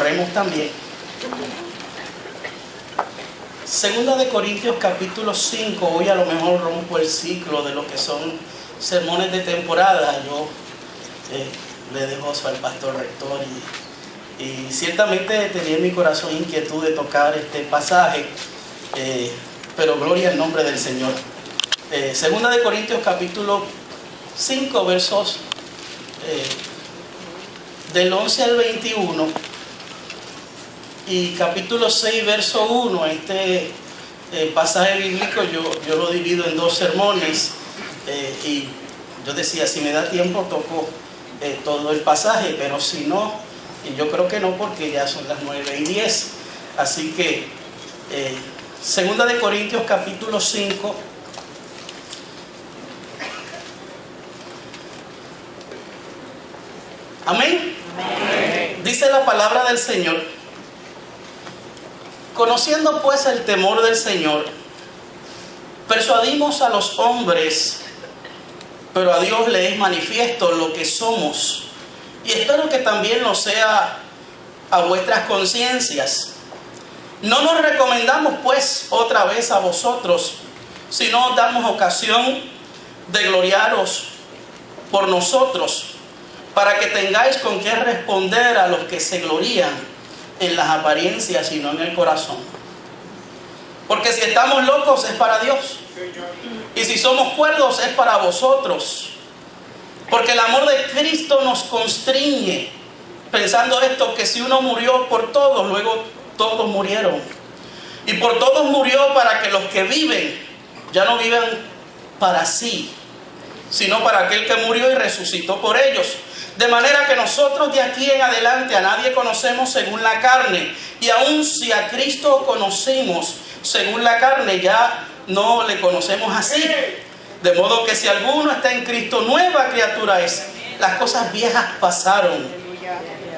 Oremos también. Segunda de Corintios capítulo 5, hoy a lo mejor rompo el ciclo de lo que son sermones de temporada. Yo le dejo eso al pastor rector y ciertamente tenía en mi corazón inquietud de tocar este pasaje, pero gloria al nombre del Señor. Segunda de Corintios capítulo 5 versos del 11 al 21 y capítulo 6 verso 1. Este pasaje bíblico yo lo divido en dos sermones, y yo decía, si me da tiempo toco todo el pasaje, pero si no, y yo creo que no, porque ya son las 9:10. Así que segunda de Corintios capítulo 5, amén. Amén. Dice la palabra del Señor: conociendo pues el temor del Señor, persuadimos a los hombres, pero a Dios le es manifiesto lo que somos, y espero que también lo sea a vuestras conciencias. No nos recomendamos pues otra vez a vosotros, sino damos ocasión de gloriaros por nosotros, para que tengáis con qué responder a los que se glorían en las apariencias y no en el corazón. Porque si estamos locos es para Dios, y si somos cuerdos es para vosotros. Porque el amor de Cristo nos constriñe, pensando esto, que si uno murió por todos, luego todos murieron. Y por todos murió, para que los que viven ya no vivan para sí, sino para aquel que murió y resucitó por ellos. De manera que nosotros de aquí en adelante a nadie conocemos según la carne. Y aun si a Cristo conocimos según la carne, ya no le conocemos así. De modo que si alguno está en Cristo, nueva criatura es. Las cosas viejas pasaron,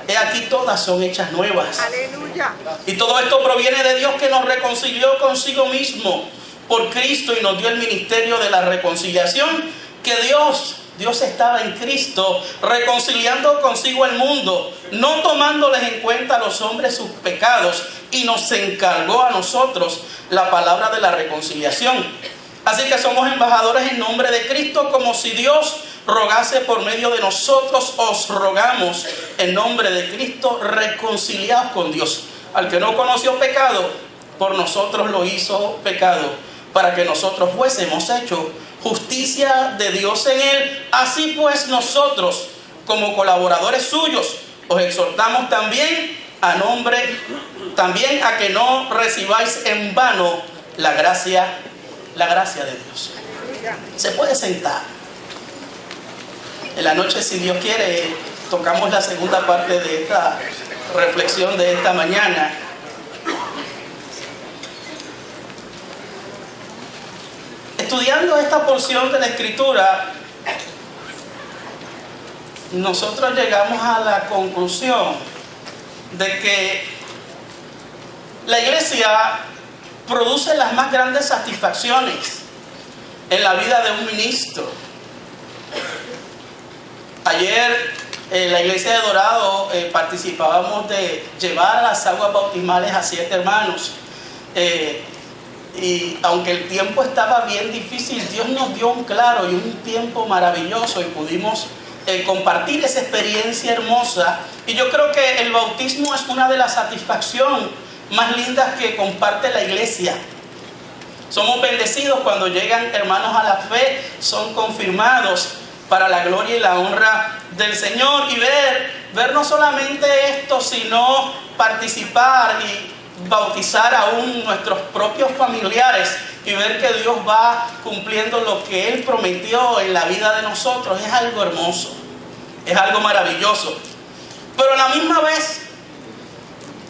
he aquí todas son hechas nuevas. Aleluya. Y todo esto proviene de Dios, que nos reconcilió consigo mismo por Cristo y nos dio el ministerio de la reconciliación. Que Dios estaba en Cristo reconciliando consigo el mundo, no tomándoles en cuenta a los hombres sus pecados, y nos encargó a nosotros la palabra de la reconciliación. Así que somos embajadores en nombre de Cristo, como si Dios rogase por medio de nosotros. Os rogamos en nombre de Cristo, reconciliados con Dios. Al que no conoció pecado, por nosotros lo hizo pecado, para que nosotros fuésemos hechos justicia de Dios en él. Así pues nosotros, como colaboradores suyos, os exhortamos también a que no recibáis en vano la gracia de Dios. Se puede sentar. En la noche, si Dios quiere, tocamos la segunda parte de esta reflexión de esta mañana. Estudiando esta porción de la Escritura, nosotros llegamos a la conclusión de que la iglesia produce las más grandes satisfacciones en la vida de un ministro. Ayer en la iglesia de Dorado participábamos de llevar las aguas bautismales a 7 hermanos. Y aunque el tiempo estaba bien difícil, Dios nos dio un claro y un tiempo maravilloso, y pudimos compartir esa experiencia hermosa. Y yo creo que el bautismo es una de las satisfacciones más lindas que comparte la iglesia. Somos bendecidos cuando llegan hermanos a la fe, son confirmados para la gloria y la honra del Señor. Y ver no solamente esto, sino participar y bautizar aún nuestros propios familiares, y ver que Dios va cumpliendo lo que Él prometió en la vida de nosotros, es algo hermoso, es algo maravilloso. Pero a la misma vez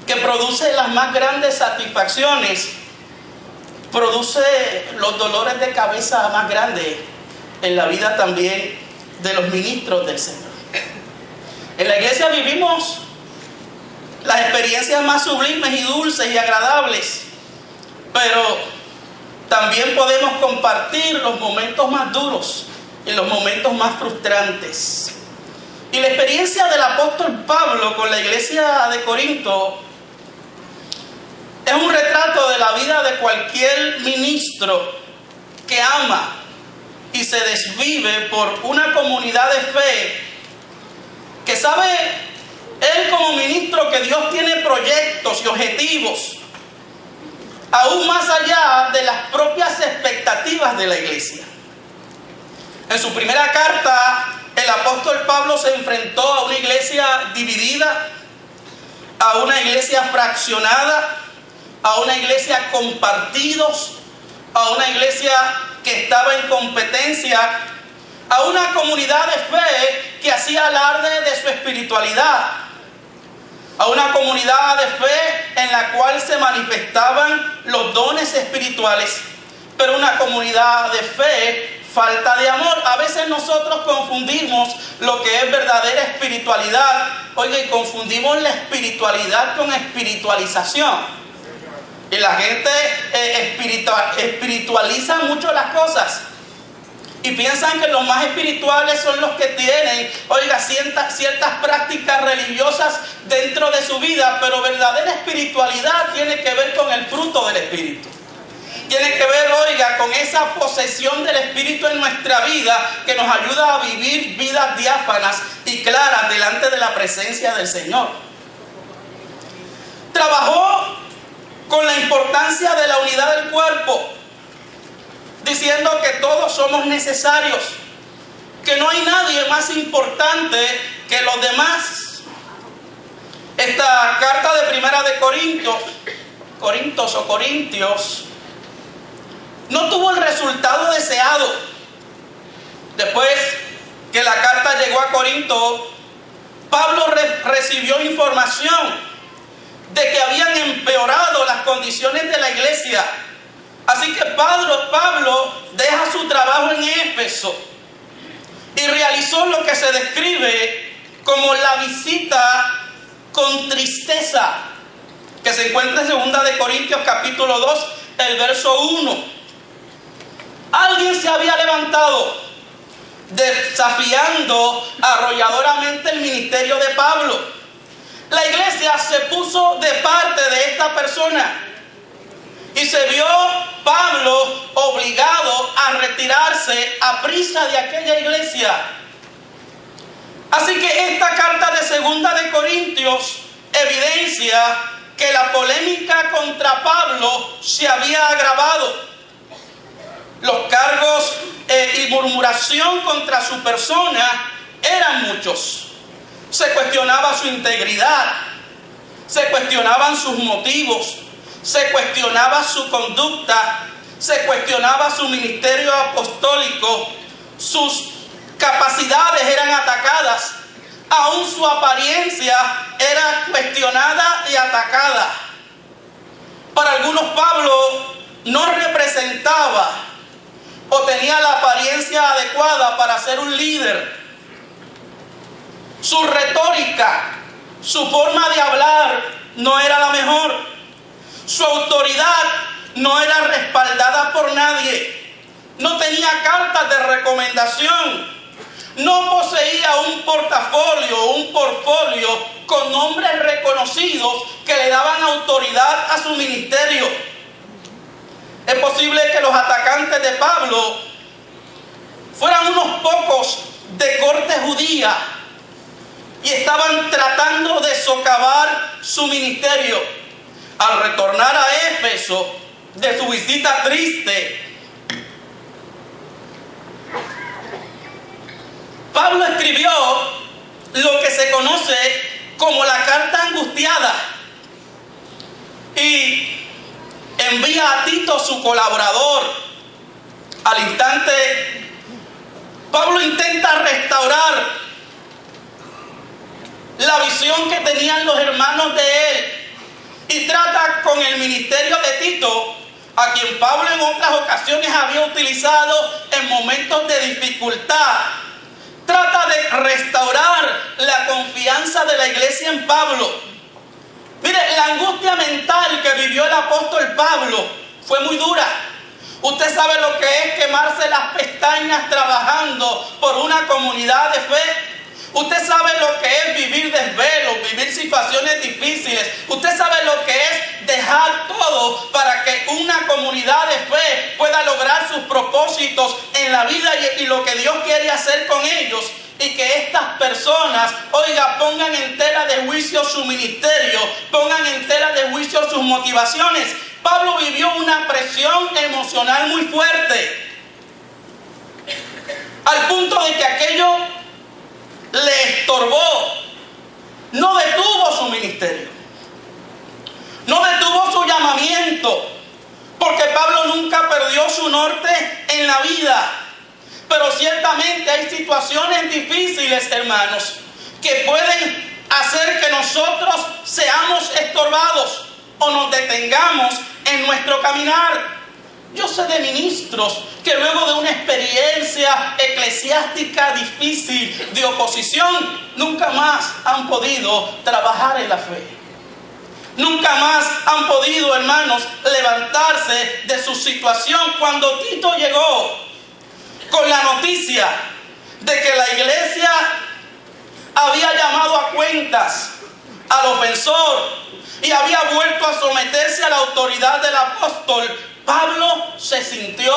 que produce las más grandes satisfacciones, produce los dolores de cabeza más grandes en la vida también de los ministros del Señor. En la iglesia vivimos las experiencias más sublimes y dulces y agradables, pero también podemos compartir los momentos más duros y los momentos más frustrantes. Y la experiencia del apóstol Pablo con la iglesia de Corinto es un retrato de la vida de cualquier ministro que ama y se desvive por una comunidad de fe, que sabe él como ministro que Dios tiene proyectos y objetivos aún más allá de las propias expectativas de la iglesia. En su primera carta, el apóstol Pablo se enfrentó a una iglesia dividida, a una iglesia fraccionada, a una iglesia con partidos, a una iglesia que estaba en competencia, a una comunidad de fe que hacía alarde de su espiritualidad, a una comunidad de fe en la cual se manifestaban los dones espirituales, pero una comunidad de fe falta de amor. A veces nosotros confundimos lo que es verdadera espiritualidad, oiga, y confundimos la espiritualidad con espiritualización. Y la gente espiritualiza mucho las cosas y piensan que los más espirituales son los que tienen, oiga, ciertas prácticas religiosas dentro de su vida, pero verdadera espiritualidad tiene que ver con el fruto del Espíritu. Tiene que ver, oiga, con esa posesión del Espíritu en nuestra vida que nos ayuda a vivir vidas diáfanas y claras delante de la presencia del Señor. Trabajó con la importancia de la unidad del cuerpo, diciendo que todos somos necesarios, que no hay nadie más importante que los demás. Esta carta de Primera de Corintios, no tuvo el resultado deseado. Después que la carta llegó a Corinto, Pablo recibió información de que habían empeorado las condiciones de la iglesia. Así que Pablo deja su trabajo en Éfeso y realizó lo que se describe como la visita con tristeza, que se encuentra en 2 de Corintios capítulo 2, el verso 1. Alguien se había levantado desafiando arrolladoramente el ministerio de Pablo. La iglesia se puso de parte de esta persona y se vio Pablo obligado a retirarse a prisa de aquella iglesia. Así que esta carta de 2 de Corintios evidencia que la polémica contra Pablo se había agravado. Los cargos y murmuración contra su persona eran muchos. Se cuestionaba su integridad, se cuestionaban sus motivos, se cuestionaba su conducta, se cuestionaba su ministerio apostólico, sus capacidades eran atacadas, aún su apariencia era cuestionada y atacada. Para algunos Pablo no representaba o tenía la apariencia adecuada para ser un líder. Su retórica, su forma de hablar no era la mejor. Su autoridad no era respaldada por nadie. No tenía cartas de recomendación. No poseía un portafolio o un portfolio con nombres reconocidos que le daban autoridad a su ministerio. Es posible que los atacantes de Pablo fueran unos pocos de corte judía y estaban tratando de socavar su ministerio. Al retornar a Éfeso de su visita triste, Pablo escribió lo que se conoce como la carta angustiada y envía a Tito, su colaborador. Al instante, Pablo intenta restaurar la visión que tenían los hermanos de él y trata con el ministerio de Tito, a quien Pablo en otras ocasiones había utilizado en momentos de dificultad. Trata de restaurar la confianza de la iglesia en Pablo. Mire, la angustia mental que vivió el apóstol Pablo fue muy dura. Usted sabe lo que es quemarse las pestañas trabajando por una comunidad de fe. Usted sabe lo que es vivir desvelos, vivir situaciones difíciles. Usted sabe lo que es dejar todo para que una comunidad de fe pueda lograr sus propósitos en la vida y lo que Dios quiere hacer con ellos. Y que estas personas, oiga, pongan en tela de juicio su ministerio, pongan en tela de juicio sus motivaciones. Pablo vivió una presión emocional muy fuerte, al punto de que aquello le estorbó. No detuvo su ministerio, no detuvo su llamamiento, porque Pablo nunca perdió su norte en la vida. Pero ciertamente hay situaciones difíciles, hermanos, que pueden hacer que nosotros seamos estorbados o nos detengamos en nuestro caminar. Yo sé de ministros que luego de una experiencia eclesiástica difícil de oposición, nunca más han podido trabajar en la fe. Nunca más han podido, hermanos, levantarse de su situación. Cuando Tito llegó con la noticia de que la iglesia había llamado a cuentas al ofensor y había vuelto a someterse a la autoridad del apóstol, Pablo se sintió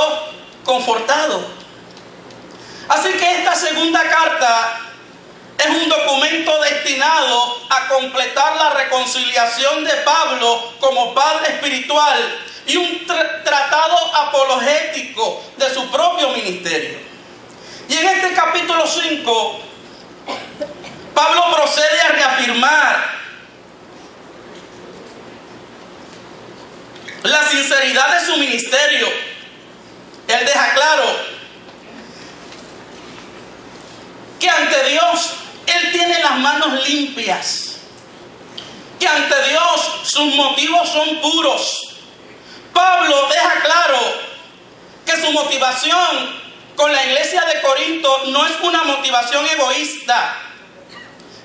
confortado. Así que esta segunda carta es un documento destinado a completar la reconciliación de Pablo como padre espiritual y un tratado apologético de su propio ministerio. Y en este capítulo 5, Pablo procede a reafirmar la sinceridad de su ministerio. Él deja claro que ante Dios Él tiene las manos limpias, que ante Dios sus motivos son puros. Pablo deja claro que su motivación con la iglesia de Corinto no es una motivación egoísta,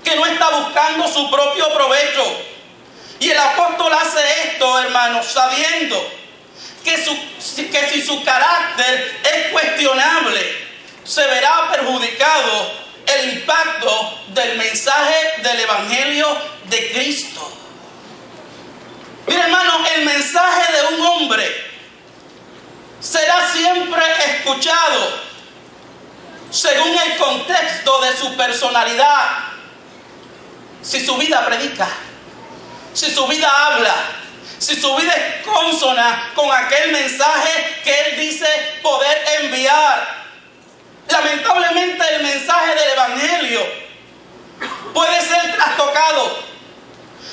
que no está buscando su propio provecho. Y el apóstol hace esto, hermanos, sabiendo que si su carácter es cuestionable, se verá perjudicado el impacto del mensaje del Evangelio de Cristo. Mira, hermano, el mensaje de un hombre será siempre escuchado según el contexto de su personalidad. Si su vida predica, si su vida habla, si su vida es consona con aquel mensaje que él dice poder enviar. Lamentablemente el mensaje del Evangelio puede ser trastocado,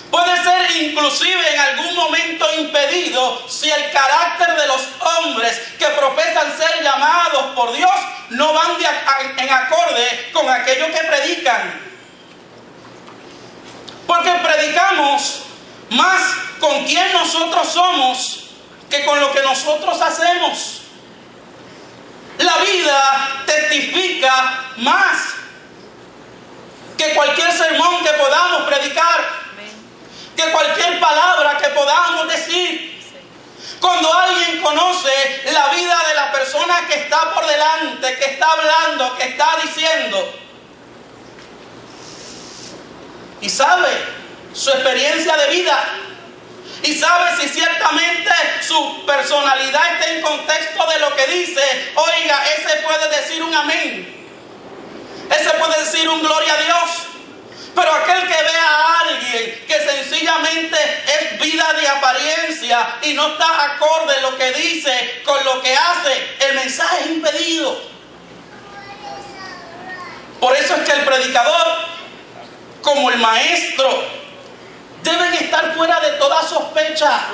puede ser inclusive en algún momento impedido si el carácter de los hombres que profesan ser llamados por Dios no van en acorde con aquello que predican. Porque predicamos más con quien nosotros somos que con lo que nosotros hacemos. La vida testifica más que cualquier sermón que podamos predicar, que cualquier palabra que podamos decir. Cuando alguien conoce la vida de la persona que está por delante, que está hablando, que está diciendo, y sabe su experiencia de vida, y sabe si ciertamente su personalidad está en contexto de lo que dice, oiga, ese puede decir un amén, ese puede decir un gloria a Dios. Pero aquel que vea a alguien que sencillamente es vida de apariencia y no está acorde lo que dice con lo que hace, el mensaje es impedido. Por eso es que el predicador, como el maestro, deben estar fuera de toda sospecha.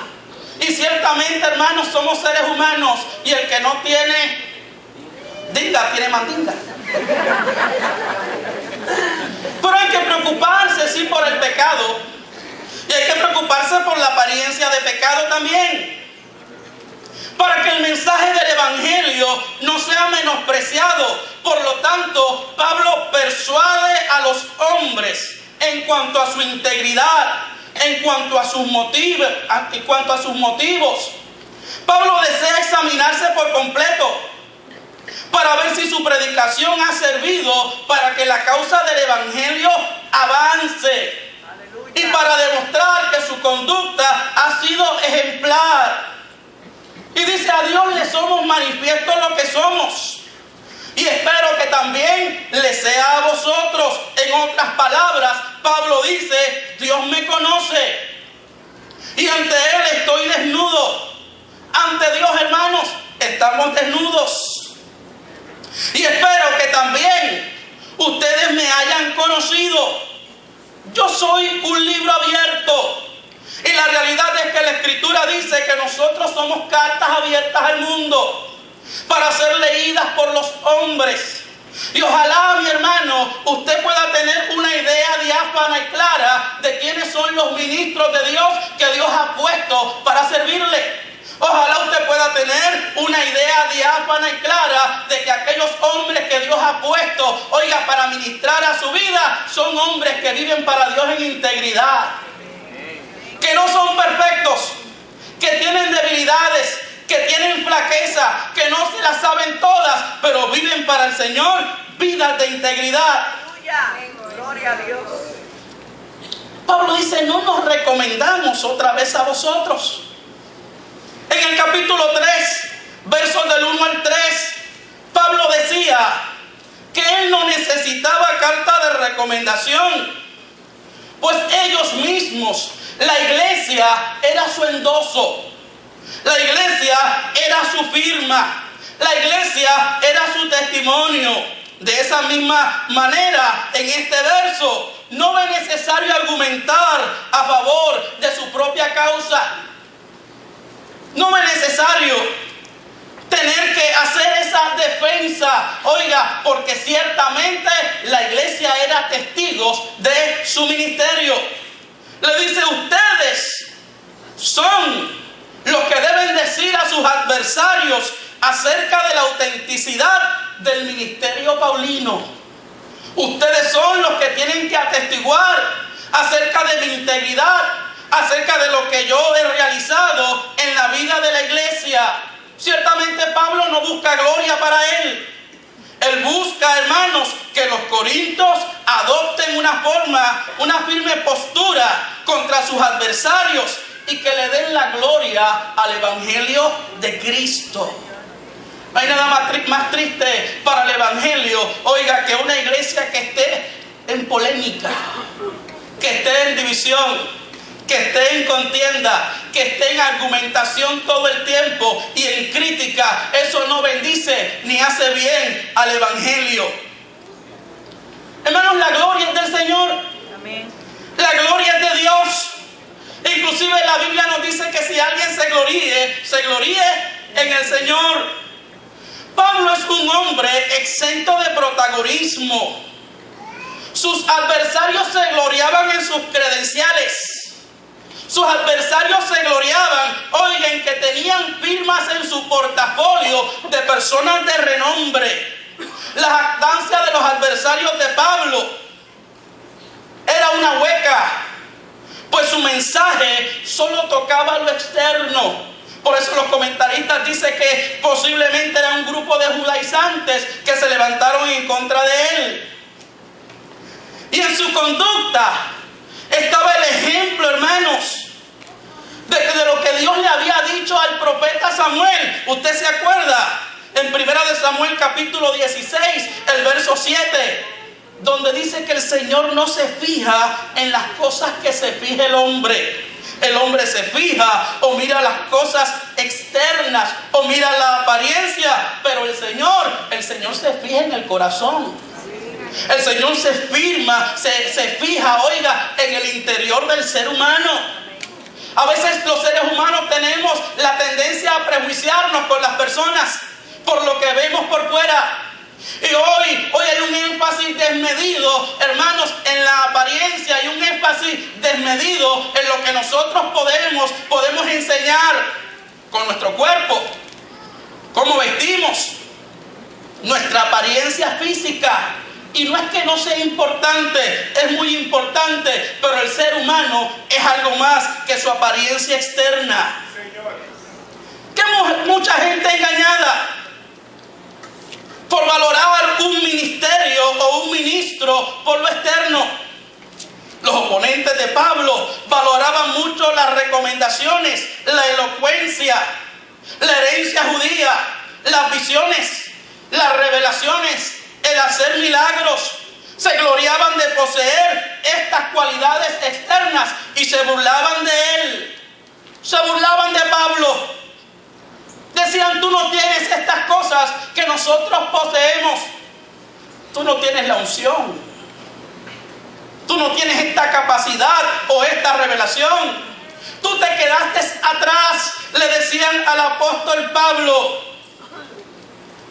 Y ciertamente, hermanos, somos seres humanos, y el que no tiene dinga, tiene mandinga. Pero hay que preocuparse, sí, por el pecado, y hay que preocuparse por la apariencia de pecado también, para que el mensaje del Evangelio no sea menospreciado. Por lo tanto, Pablo persuade a los hombres en cuanto a su integridad, en cuanto a sus motivos. Pablo desea examinarse por completo para ver si su predicación ha servido para que la causa del evangelio avance y para demostrar que su conducta ha sido ejemplar. Y dice: a Dios le somos manifiestos lo que somos, y espero que también le sea a vosotros. En otras palabras, Pablo dice: Dios me conoce y ante Él estoy desnudo. Ante Dios, hermanos, estamos desnudos. Y espero que también ustedes me hayan conocido. Yo soy un libro abierto. Y la realidad es que la Escritura dice que nosotros somos cartas abiertas al mundo para ser leídas por los hombres. Y ojalá, mi hermano, usted pueda tener una idea diáfana y clara de quiénes son los ministros de Dios que Dios ha puesto para servirle. Ojalá usted pueda tener una idea diáfana y clara de que aquellos hombres que Dios ha puesto, oiga, para ministrar a su vida, son hombres que viven para Dios en integridad, que no son perfectos, que tienen debilidades, que tienen flaqueza, que no se las saben todas, pero viven para el Señor vidas de integridad. Gloria a Dios. Pablo dice: no nos recomendamos otra vez a vosotros. En el capítulo 3, versos del 1 al 3, Pablo decía que él no necesitaba carta de recomendación, pues ellos mismos, la iglesia, era su endoso. La iglesia era su firma. La iglesia era su testimonio. De esa misma manera, en este verso, no es necesario argumentar a favor de su propia causa. No es necesario tener que hacer esa defensa. Oiga, porque ciertamente la iglesia era testigos de su ministerio. Le dice: ustedes son los que deben decir a sus adversarios acerca de la autenticidad del ministerio paulino. Ustedes son los que tienen que atestiguar acerca de mi integridad, acerca de lo que yo he realizado en la vida de la iglesia. Ciertamente Pablo no busca gloria para él. Él busca, hermanos, que los corintios adopten una firme postura contra sus adversarios y que le den la gloria al evangelio de Cristo. No hay nada más triste para el evangelio, oiga, que una iglesia que esté en polémica, que esté en división, que esté en contienda, que esté en argumentación todo el tiempo y en crítica. Eso no bendice ni hace bien al evangelio. Hermanos, la gloria es del Señor. Amén. La gloria es de Dios. Inclusive la Biblia nos dice que si alguien se gloríe en el Señor. Pablo es un hombre exento de protagonismo. Sus adversarios se gloriaban en sus credenciales. Sus adversarios se gloriaban, oigan, que tenían firmas en su portafolio de personas de renombre. La jactancia de los adversarios de Pablo era una hueca, pues su mensaje solo tocaba lo externo. Por eso los comentaristas dicen que posiblemente era un grupo de judaizantes que se levantaron en contra de él. Y en su conducta estaba el ejemplo, hermanos, de lo que Dios le había dicho al profeta Samuel. Usted se acuerda en 1 de Samuel capítulo 16, el verso 7, donde dice que el Señor no se fija en las cosas que se fija el hombre. El hombre se fija o mira las cosas externas o mira la apariencia, pero el Señor se fija en el corazón. El Señor se fija, oiga, en el interior del ser humano. A veces los seres humanos tenemos la tendencia a prejuiciarnos con las personas por lo que vemos por fuera. Y hoy hay un énfasis desmedido, hermanos, en la apariencia, y un énfasis desmedido en lo que nosotros podemos enseñar con nuestro cuerpo, cómo vestimos, nuestra apariencia física. Y no es que no sea importante, es muy importante, pero el ser humano es algo más que su apariencia externa. Que mucha gente engañada por valorar un ministerio o un ministro por lo externo. Los oponentes de Pablo valoraban mucho las recomendaciones, la elocuencia, la herencia judía, las visiones, las revelaciones, el hacer milagros. Se gloriaban de poseer estas cualidades externas y se burlaban de él. Se burlaban de Pablo. Decían: tú no tienes estas cosas que nosotros poseemos. Tú no tienes la unción. Tú no tienes esta capacidad o esta revelación. Tú te quedaste atrás, le decían al apóstol Pablo.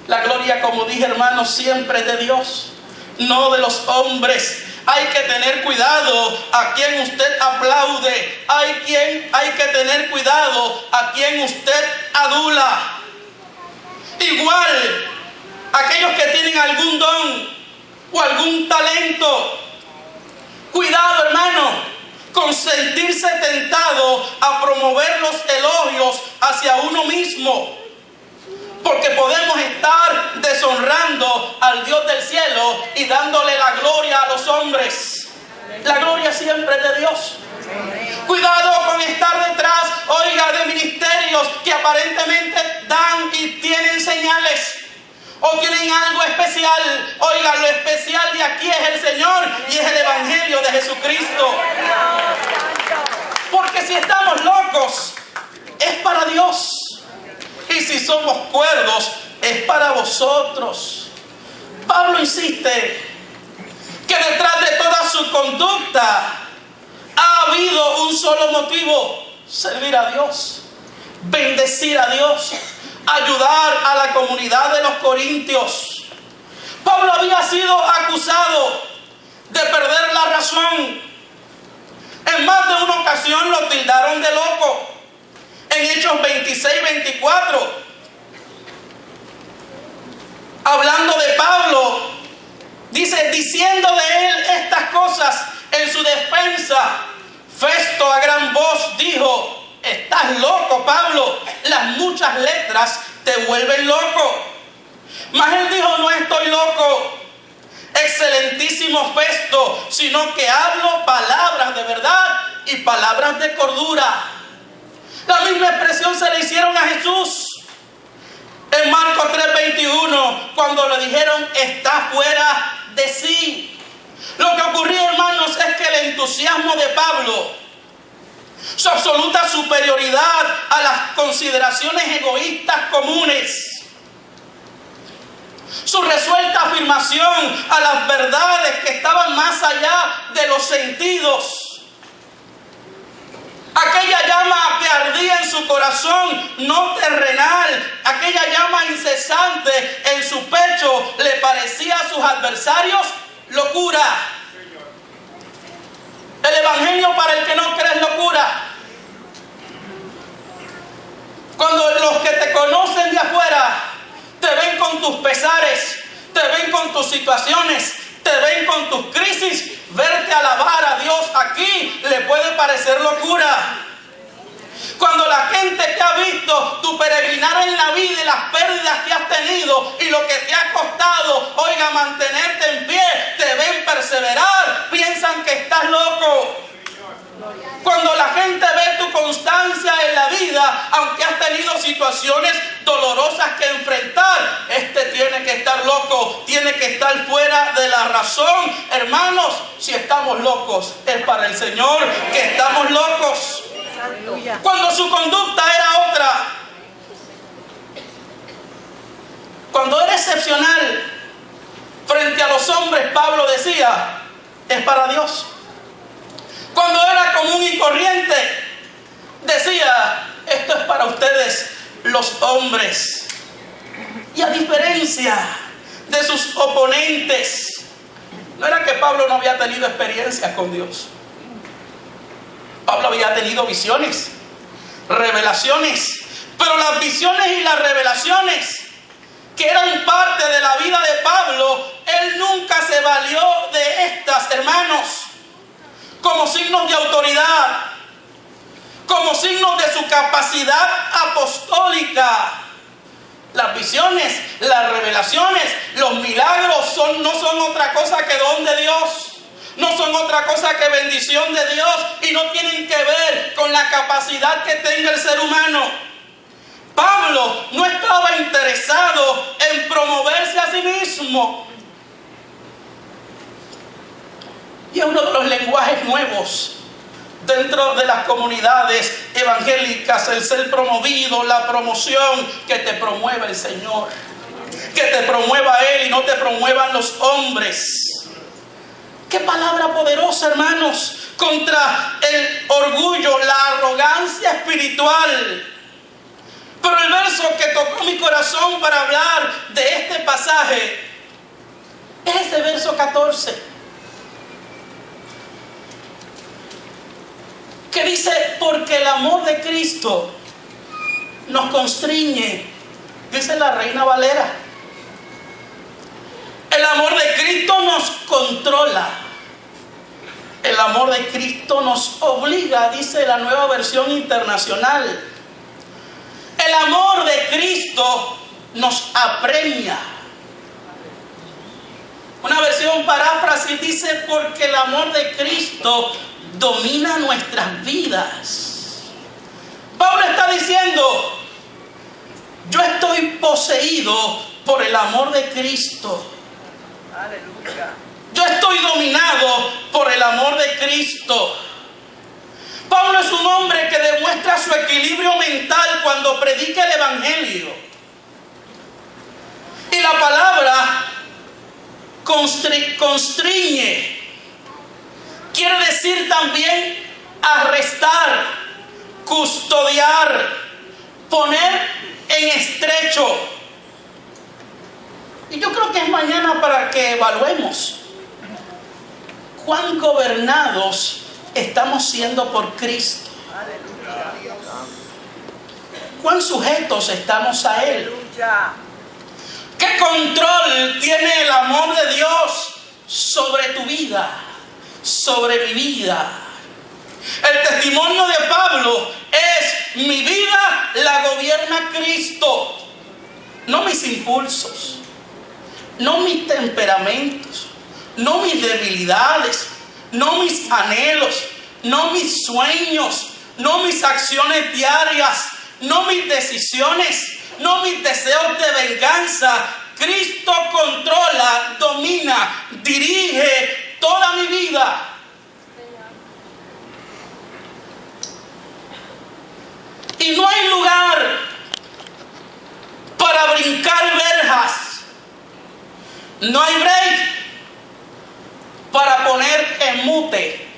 La gloria, como dije, hermanos, siempre es de Dios, no de los hombres. Hay que tener cuidado a quien usted aplaude. Hay que tener cuidado a quien usted adula. Igual, aquellos que tienen algún don o algún talento. Cuidado, hermano, con sentirse tentado a promover los elogios hacia uno mismo. Porque podemos estar deshonrando al Dios del cielo y dándole la gloria a los hombres. La gloria siempre es de Dios. Cuidado con estar detrás, oiga, de ministerios que aparentemente dan y tienen señales o tienen algo especial. Oiga, lo especial de aquí es el Señor y es el Evangelio de Jesucristo. Porque si estamos locos, es para Dios. Y si somos cuerdos, es para vosotros. Pablo insiste que detrás de toda su conducta ha habido un solo motivo: servir a Dios, bendecir a Dios, ayudar a la comunidad de los corintios. Pablo había sido acusado de perder la razón. En más de una ocasión lo tildaron de loco. En Hechos 26-24, hablando de Pablo, dice: diciendo de él estas cosas en su defensa, Festo a gran voz dijo: estás loco, Pablo, las muchas letras te vuelven loco. Mas él dijo: no estoy loco, excelentísimo Festo, sino que hablo palabras de verdad y palabras de cordura. La misma expresión se le hicieron a Jesús en Marcos 3:21, cuando le dijeron: está fuera de sí. Lo que ocurrió, hermanos, es que el entusiasmo de Pablo, su absoluta superioridad a las consideraciones egoístas comunes, su resuelta afirmación a las verdades que estaban más allá de los sentidos, aquella llama que ardía en su corazón, no terrenal, aquella llama incesante en su pecho, le parecía a sus adversarios locura. El evangelio para el que no cree es locura. Cuando los que te conocen de afuera te ven con tus pesares, te ven con tus situaciones, te ven con tus crisis, verte alabar a Dios aquí le puede parecer locura. Cuando la gente te ha visto tu peregrinar en la vida y las pérdidas que has tenido y lo que te ha costado, oiga, mantenerte en pie, te ven perseverar, piensan que estás loco. Cuando la gente ve tu constancia en la vida, aunque has tenido situaciones dolorosas que enfrentar, este tiene que estar loco, tiene que estar fuera de la razón. Hermanos, si estamos locos, es para el Señor que estamos locos. Cuando su conducta era otra, cuando era excepcional frente a los hombres, Pablo decía: es para Dios. Cuando era común y corriente, decía: esto es para ustedes los hombres. Y a diferencia de sus oponentes, no era que Pablo no había tenido experiencias con Dios. Pablo había tenido visiones, revelaciones, pero las visiones y las revelaciones que eran parte de la vida de Pablo, él nunca se valió de estas, hermanos, como signos de autoridad, como signos de su capacidad apostólica. Las visiones, las revelaciones, los milagros no son otra cosa que don de Dios. No son otra cosa que bendición de Dios y no tienen que ver con la capacidad que tenga el ser humano. Pablo no estaba interesado en promoverse a sí mismo. Y es uno de los lenguajes nuevos dentro de las comunidades evangélicas, el ser promovido, la promoción, que te promueva el Señor, que te promueva Él y no te promuevan los hombres. Qué palabra poderosa, hermanos, contra el orgullo, la arrogancia espiritual. Pero el verso que tocó mi corazón para hablar de este pasaje es ese verso 14. Que dice, porque el amor de Cristo nos constriñe, dice la Reina Valera. El amor de Cristo nos controla. El amor de Cristo nos obliga, dice la Nueva Versión Internacional. El amor de Cristo nos apremia. Una versión paráfrasis dice, porque el amor de Cristo domina nuestras vidas. Pablo está diciendo, yo estoy poseído por el amor de Cristo. Aleluya. Yo estoy dominado por el amor de Cristo. Pablo es un hombre que demuestra su equilibrio mental cuando predica el Evangelio. Y la palabra constriñe quiere decir también arrestar, custodiar, poner en estrecho. Y yo creo que es mañana para que evaluemos cuán gobernados estamos siendo por Cristo. Aleluya. Cuán sujetos estamos a Él. Aleluya. ¿Qué control tiene el amor de Dios sobre tu vida, sobre mi vida? El testimonio de Pablo es: mi vida la gobierna Cristo, no mis impulsos, no mis temperamentos, no mis debilidades, no mis anhelos, no mis sueños, no mis acciones diarias, no mis decisiones, no mis deseos de venganza. Cristo controla, domina, dirige toda mi vida. Y no hay lugar para brincar verjas. No hay break para poner en mute.